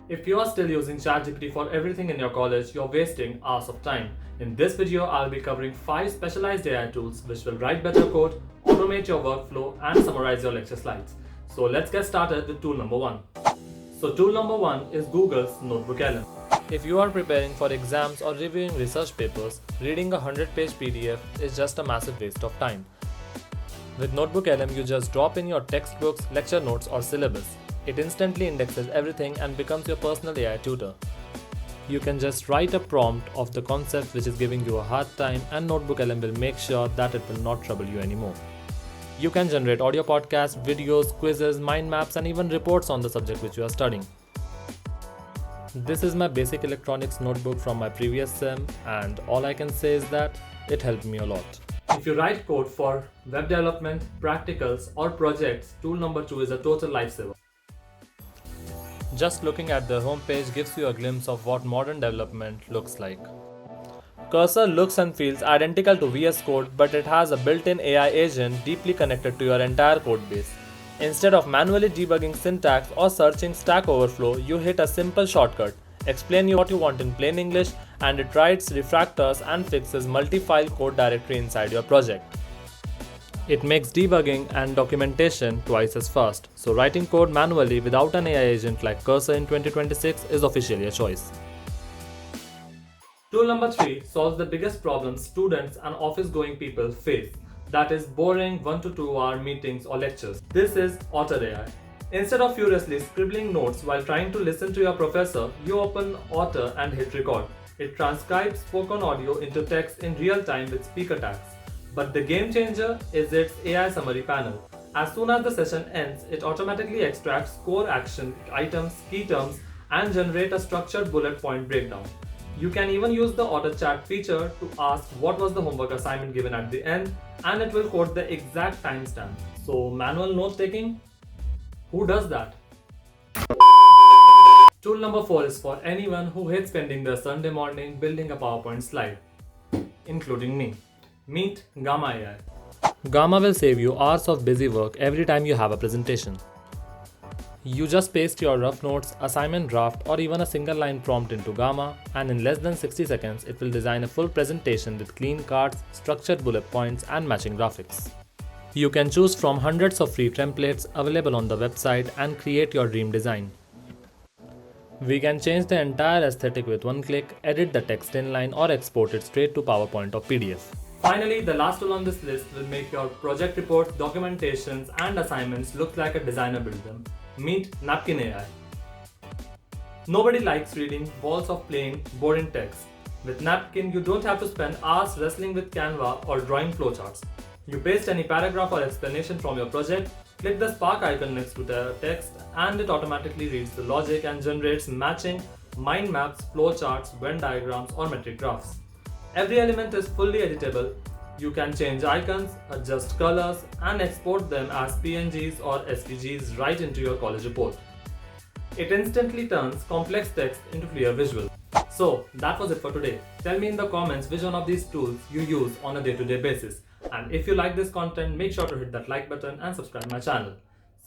If you are still using ChatGPT for everything in your college, you're wasting hours of time. In this video, I'll be covering 5 specialized AI tools which will write better code, automate your workflow, and summarize your lecture slides. So let's get started with tool number 1. So tool number 1 is Google's NotebookLM. If you are preparing for exams or reviewing research papers, reading a 100-page PDF is just a massive waste of time. With NotebookLM, you just drop in your textbooks, lecture notes, or syllabus. It instantly indexes everything and becomes your personal AI tutor. You can just write a prompt of the concept which is giving you a hard time, and NotebookLM will make sure that it will not trouble you anymore. You can generate audio podcasts, videos, quizzes, mind maps, and even reports on the subject which you are studying. This is my basic electronics notebook from my previous sem, and all I can say is that it helped me a lot. If you write code for web development, practicals, or projects, tool number 2 is a total lifesaver. Just looking at the homepage gives you a glimpse of what modern development looks like. Cursor looks and feels identical to VS Code, but it has a built-in AI agent deeply connected to your entire code base. Instead of manually debugging syntax or searching Stack Overflow, you hit a simple shortcut, explain what you want in plain English, and it writes refactors and fixes multi-file code directory inside your project. It makes debugging and documentation twice as fast, so writing code manually without an AI agent like Cursor in 2026 is officially a choice. Tool number 3 solves the biggest problem students and office-going people face, that is boring 1 to 2 hour meetings or lectures. This is Otter.ai. Instead of furiously scribbling notes while trying to listen to your professor, you open Otter and hit record. It transcribes spoken audio into text in real time with speaker tags. But the game changer is its AI summary panel. As soon as the session ends, it automatically extracts core action items, key terms, and generate a structured bullet point breakdown. You can even use the auto chat feature to ask what was the homework assignment given at the end, and it will quote the exact timestamp. So manual note taking? Who does that? Tool number 4 is for anyone who hates spending their Sunday morning building a PowerPoint slide, including me. Meet Gamma AI. Gamma will save you hours of busy work every time you have a presentation. You just paste your rough notes, assignment draft, or even a single line prompt into Gamma, and in less than 60 seconds it will design a full presentation with clean cards, structured bullet points, and matching graphics. You can choose from hundreds of free templates available on the website and create your dream design. We can change the entire aesthetic with one click, edit the text inline, or export it straight to PowerPoint or PDF. Finally, the last tool on this list will make your project reports, documentations, and assignments look like a designer built them. Meet Napkin AI. Nobody likes reading walls of plain, boring text. With Napkin, you don't have to spend hours wrestling with Canva or drawing flowcharts. You paste any paragraph or explanation from your project, click the spark icon next to the text, and it automatically reads the logic and generates matching mind maps, flowcharts, Venn diagrams, or metric graphs. Every element is fully editable. You can change icons, adjust colors, and export them as PNGs or SVGs right into your college report. It instantly turns complex text into clear visuals. So that was it for today. Tell me in the comments which one of these tools you use on a day-to-day basis. And if you like this content, make sure to hit that like button and subscribe my channel.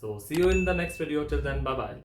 So see you in the next video. Till then, bye bye.